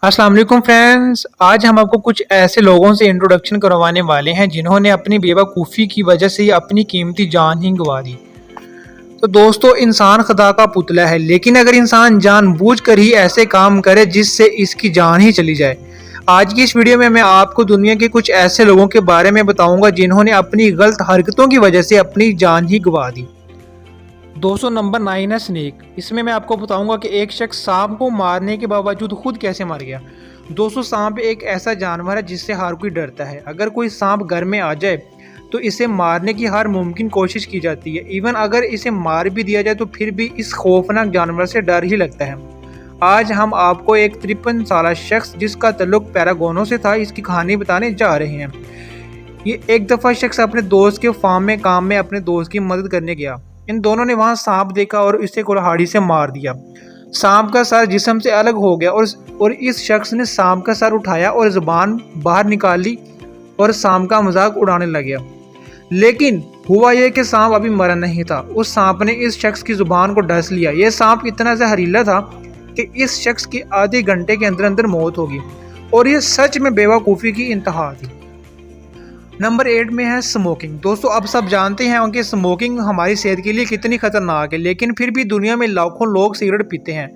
अस्सलाम वालेकुम फ्रेंड्स। आज हम आपको कुछ ऐसे लोगों से इंट्रोडक्शन करवाने वाले हैं जिन्होंने अपनी बेवकूफ़ी की वजह से ही अपनी कीमती जान ही गंवा दी। तो दोस्तों, इंसान खुदा का पुतला है, लेकिन अगर इंसान जानबूझकर ही ऐसे काम करे जिससे इसकी जान ही चली जाए। आज की इस वीडियो में मैं आपको दुनिया के कुछ ऐसे लोगों के बारे में बताऊंगा जिन्होंने अपनी गलत हरकतों की वजह से अपनी जान ही गंवा दी। दोस्तों, नंबर 9 है स्नेक। इसमें मैं आपको बताऊंगा कि एक शख्स सांप को मारने के बावजूद खुद कैसे मर गया। दोस्तों, सांप एक ऐसा जानवर है जिससे हर कोई डरता है। अगर कोई सांप घर में आ जाए तो इसे मारने की हर मुमकिन कोशिश की जाती है। इवन अगर इसे मार भी दिया जाए तो फिर भी इस खौफनाक जानवर से डर ही लगता है। आज हम आपको एक 53 साल शख्स जिसका ताल्लुक पैरागोनों से था, इसकी कहानी बताने जा रहे हैं। ये एक दफ़ा शख्स अपने दोस्त के फार्म में काम में अपने दोस्त की मदद करने गया। इन दोनों ने वहां सांप देखा और इसे कुल्हाड़ी से मार दिया। सांप का सर जिस्म से अलग हो गया और इस शख्स ने सांप का सर उठाया और जुबान बाहर निकाल ली और सांप का मजाक उड़ाने लग गया। लेकिन हुआ यह कि सांप अभी मरा नहीं था। उस सांप ने इस शख्स की जुबान को डस लिया। यह सांप इतना जहरीला था कि इस शख्स की आधे घंटे के अंदर अंदर मौत होगी और यह सच में बेवकूफ़ी की इंतहा थी। नंबर 8 में है स्मोकिंग। दोस्तों, अब सब जानते हैं कि स्मोकिंग हमारी सेहत के लिए कितनी खतरनाक है, लेकिन फिर भी दुनिया में लाखों लोग सिगरेट पीते हैं।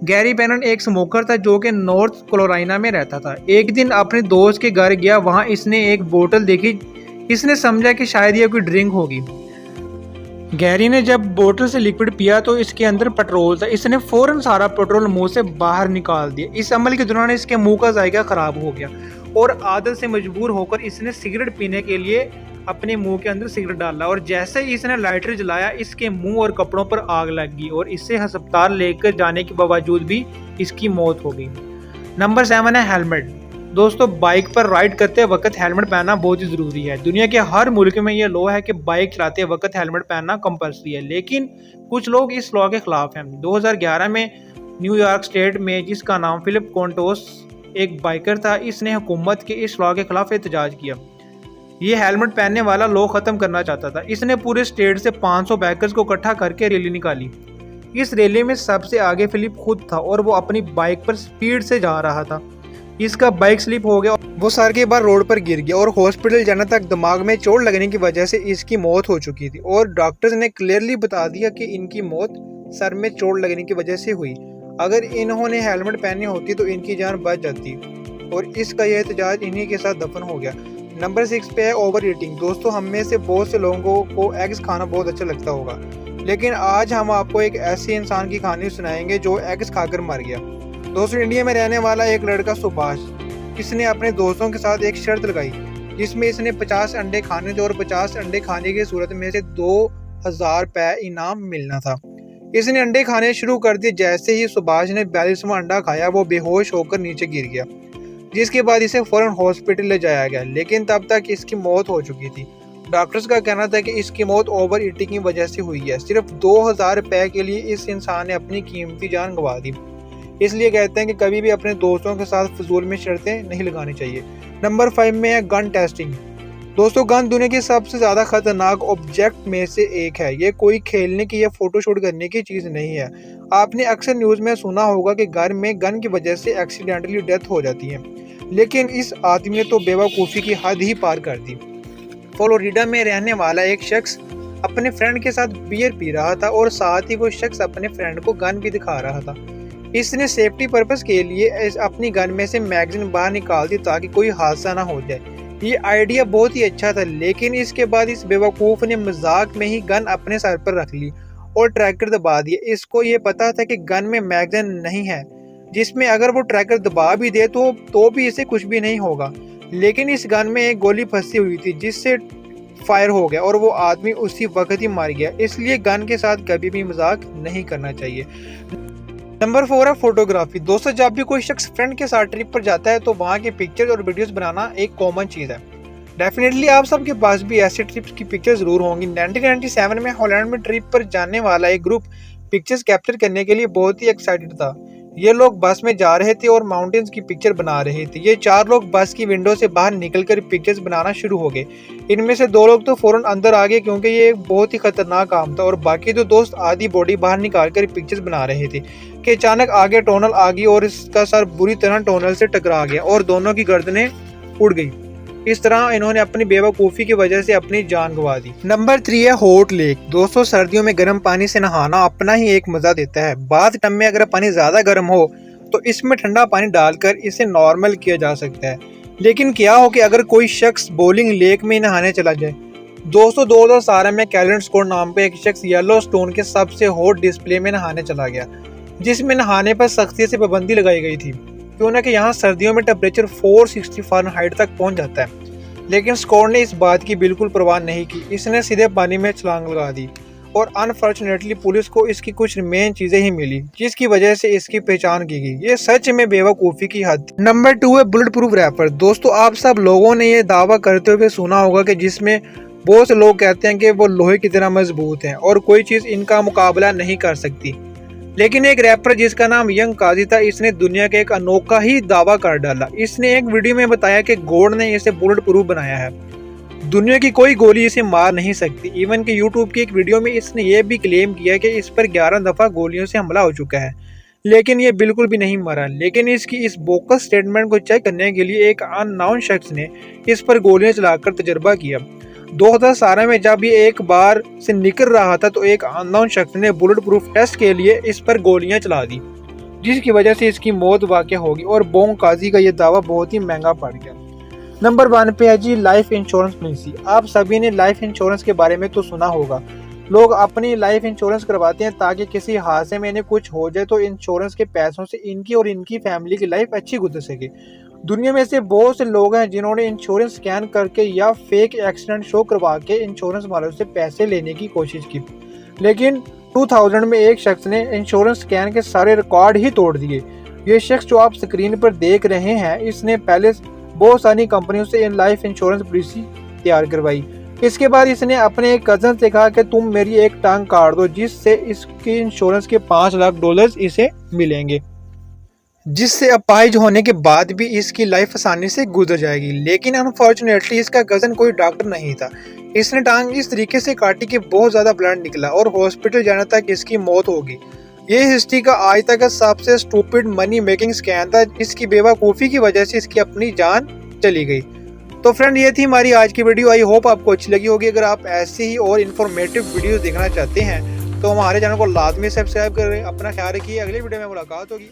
गैरी बैनन एक स्मोकर था जो कि नॉर्थ कैरोलिना में रहता था। एक दिन अपने दोस्त के घर गया। वहां इसने एक बोतल देखी। इसने समझा कि शायद ये कोई ड्रिंक होगी। गैरी ने जब बोतल से लिक्विड पिया तो इसके अंदर पेट्रोल था। इसने फौरन सारा पेट्रोल मुंह से बाहर निकाल दिया। इस अमल के दौरान इसके मुंह का जायका खराब हो गया और आदत से मजबूर होकर इसने सिगरेट पीने के लिए अपने मुंह के अंदर सिगरेट डाला और जैसे ही इसने लाइटर जलाया इसके मुंह और कपड़ों पर आग लग गई और इसे अस्पताल लेकर जाने के बावजूद भी इसकी मौत हो गई। नंबर 7 है हेलमेट। दोस्तों, बाइक पर राइड करते वक्त हेलमेट पहनना बहुत ही ज़रूरी है। दुनिया के हर मुल्क में यह लॉ है कि बाइक चलाते वक्त हेलमेट पहनना कंपल्सरी है, लेकिन कुछ लोग इस लॉ के खिलाफ हैं। 2011 में न्यूयॉर्क स्टेट में, जिसका नाम फिलिप कॉन्टोस एक बाइकर था, इसने हुकूमत के इस लॉ के खिलाफ एहतजाज किया। ये हेलमेट पहनने वाला लॉ ख़त्म करना चाहता था। इसने पूरे स्टेट से 500 बाइकर्स को इकट्ठा करके रैली निकाली। इस रैली में सबसे आगे फिलिप खुद था और वो अपनी बाइक पर स्पीड से जा रहा था। इसका बाइक स्लिप हो गया। वो सर के बार रोड पर गिर गया और हॉस्पिटल जाने तक दिमाग में चोट लगने की वजह से इसकी मौत हो चुकी थी और डॉक्टर्स ने क्लियरली बता दिया कि इनकी मौत सर में चोट लगने की वजह से हुई। अगर इन्होंने हेलमेट पहनी होती तो इनकी जान बच जाती और इसका यह एहतजाज इन्हीं के साथ दफन हो गया। नंबर 6 पे है ओवर ईटिंग। दोस्तों, हम में से बहुत से लोगों को एग्स खाना बहुत अच्छा लगता होगा, लेकिन आज हम आपको एक ऐसे इंसान की कहानी सुनाएंगे जो एग्स खाकर मर गया। दोस्तों, इंडिया में रहने वाला एक लड़का सुभाष, इसने अपने दोस्तों के साथ एक शर्त लगाई जिसमें इसने 50 अंडे खाने थे और 50 अंडे खाने की सूरत में से 2000 रुपये इनाम मिलना था। इसने अंडे खाने शुरू कर दिए। जैसे ही सुभाष ने 42वां अंडा खाया वो बेहोश होकर नीचे गिर गया, जिसके बाद इसे फौरन हॉस्पिटल ले जाया गया, लेकिन तब तक इसकी मौत हो चुकी थी। डॉक्टर्स का कहना था कि इसकी मौत ओवर ईटिंग की वजह से हुई है। सिर्फ 2000 रुपये के लिए इस इंसान ने अपनी कीमती जान गंवा दी। इसलिए कहते हैं कि कभी भी अपने दोस्तों के साथ फजूल में शर्तें नहीं लगानी चाहिए। नंबर 5 में है गन टेस्टिंग। दोस्तों, गन दुनिया की सबसे ज़्यादा खतरनाक ऑब्जेक्ट में से एक है। ये कोई खेलने की या फोटोशूट करने की चीज़ नहीं है। आपने अक्सर न्यूज़ में सुना होगा कि घर में गन की वजह से एक्सीडेंटली डेथ हो जाती है, लेकिन इस आदमी ने तो बेवकूफ़ी की हद ही पार कर दी। फ्लोरिडा में रहने वाला एक शख्स अपने फ्रेंड के साथ बियर पी रहा था और साथ ही वो शख्स अपने फ्रेंड को गन भी दिखा रहा था। इसने सेफ्टी पर्पस के लिए अपनी गन में से मैगजीन बाहर निकाल दी ताकि कोई हादसा ना हो जाए। ये आइडिया बहुत ही अच्छा था, लेकिन इसके बाद इस बेवकूफ़ ने मजाक में ही गन अपने सर पर रख ली और ट्रैकर दबा दिया। इसको ये पता था कि गन में मैगजीन नहीं है, जिसमें अगर वो ट्रैकर दबा भी दे तो भी इसे कुछ भी नहीं होगा, लेकिन इस गन में एक गोली फंसी हुई थी जिससे फायर हो गया और वो आदमी उसी वक्त ही मर गया। इसलिए गन के साथ कभी भी मजाक नहीं करना चाहिए। नंबर 4 है फोटोग्राफी। दोस्तों, जब भी कोई शख्स फ्रेंड के साथ ट्रिप पर जाता है तो वहाँ की पिक्चर्स और वीडियोस बनाना एक कॉमन चीज़ है। डेफिनेटली आप सबके पास भी ऐसे ट्रिप्स की पिक्चर्स ज़रूर होंगी। 1997 में हॉलैंड में ट्रिप पर जाने वाला एक ग्रुप पिक्चर्स कैप्चर करने के लिए बहुत ही एक्साइटेड था। ये लोग बस में जा रहे थे और माउंटेन्स की पिक्चर बना रहे थे। ये 4 लोग बस की विंडो से बाहर निकलकर पिक्चर्स बनाना शुरू हो गए। इनमें से 2 लोग तो फौरन अंदर आ गए क्योंकि ये एक बहुत ही खतरनाक काम था, और बाकी 2 दोस्त आधी बॉडी बाहर निकाल कर पिक्चर्स बना रहे थे कि अचानक आगे टनल आ गई और इसका सर बुरी तरह टनल से टकरा गया और दोनों की गर्दनें उड़ गई। इस तरह इन्होंने अपनी बेवकूफ़ी की वजह से अपनी जान गंवा दी। नंबर 3 है हॉट लेक। दोस्तों, सर्दियों में गर्म पानी से नहाना अपना ही एक मज़ा देता है। बाथ टब में अगर पानी ज़्यादा गर्म हो तो इसमें ठंडा पानी डालकर इसे नॉर्मल किया जा सकता है। लेकिन क्या हो कि अगर कोई शख्स बोलिंग लेक में नहाने चला जाए। दोस्तों, 2017 में कैलेंडर स्कोर नाम पे एक शख्स येलो स्टोन के सबसे हॉट डिस्प्ले में नहाने चला गया, जिसमें नहाने पर सख्ती से पाबंदी लगाई गई थी क्यों ना कि यहाँ सर्दियों में टेम्परेचर 460 फ़ारेनहाइट तक पहुँच जाता है। लेकिन स्कोर ने इस बात की बिल्कुल परवाह नहीं की। इसने सीधे पानी में छलांग लगा दी और अनफॉर्चुनेटली पुलिस को इसकी कुछ मेन चीजें ही मिली, जिसकी वजह से इसकी पहचान की गई। ये सच में बेवकूफ़ी की हद। नंबर 2 है बुलेट प्रूफ रैपर। दोस्तों, आप सब लोगों ने ये दावा करते हुए सुना होगा कि जिसमें बहुत से लोग कहते हैं कि वो लोहे की तरह मजबूत हैं और कोई चीज़ इनका मुकाबला नहीं कर सकती। लेकिन एक रैपर जिसका नाम यंग काजी था, इसने दुनिया का एक अनोखा ही दावा कर डाला। इसने एक वीडियो में बताया कि गॉड ने इसे बुलेट प्रूफ बनाया है, दुनिया की कोई गोली इसे मार नहीं सकती। इवन कि यूट्यूब की एक वीडियो में इसने ये भी क्लेम किया कि इस पर 11 दफ़ा गोलियों से हमला हो चुका है, लेकिन ये बिल्कुल भी नहीं मरा। लेकिन इसकी इस बोकस स्टेटमेंट को चेक करने के लिए एक अननोन शख्स ने इस पर गोलियां चलाकर तजर्बा किया। 2017 में जब ये एक बार से निकल रहा था तो एक अननोन शख्स ने बुलेट प्रूफ टेस्ट के लिए इस पर गोलियां चला दी, जिसकी वजह से इसकी मौत वाक़या होगी और बोंग काजी का ये दावा बहुत ही महंगा पड़ गया। नंबर 1 पे है जी लाइफ इंश्योरेंस पॉलिसी। आप सभी ने लाइफ इंश्योरेंस के बारे में तो सुना होगा। लोग अपनी लाइफ इंश्योरेंस करवाते हैं ताकि किसी हादसे में इन्हें कुछ हो जाए तो इंश्योरेंस के पैसों से इनकी और इनकी फैमिली की लाइफ अच्छी गुजर सके। दुनिया में से बहुत से लोग हैं जिन्होंने इंश्योरेंस स्कैन करके या फेक एक्सीडेंट शो करवा के इंश्योरेंस वालों से पैसे लेने की कोशिश की, लेकिन 2000 में एक शख्स ने इंश्योरेंस स्कैन के सारे रिकॉर्ड ही तोड़ दिए। ये शख्स जो आप स्क्रीन पर देख रहे हैं, इसने पहले बहुत सारी कंपनियों से इन लाइफ इंश्योरेंस पॉलिसी तैयार करवाई। इसके बाद इसने अपने एक कज़न से कहा कि तुम मेरी एक टांग काट दो, जिससे इसकी इंश्योरेंस के $5 लाख इसे मिलेंगे, जिससे अपाहिज होने के बाद भी इसकी लाइफ आसानी से गुजर जाएगी। लेकिन अनफॉर्चुनेटली इसका कज़न कोई डॉक्टर नहीं था। इसने टांग इस तरीके से काटी कि बहुत ज़्यादा ब्लड निकला और हॉस्पिटल जाने तक इसकी मौत हो गई। ये हिस्ट्री का आज तक का सबसे स्टूपिड मनी मेकिंग स्कैम था। इसकी बेवकूफ़ी की वजह से इसकी अपनी जान चली गई। तो फ्रेंड, ये थी हमारी आज की वीडियो। आई होप आपको अच्छी लगी होगी। अगर आप ऐसे ही और इन्फॉर्मेटिव वीडियो देखना चाहते हैं तो हमारे चैनल को लाजमी सब्सक्राइब करें। अपना ख्याल रखिए। अगली वीडियो में मुलाकात होगी।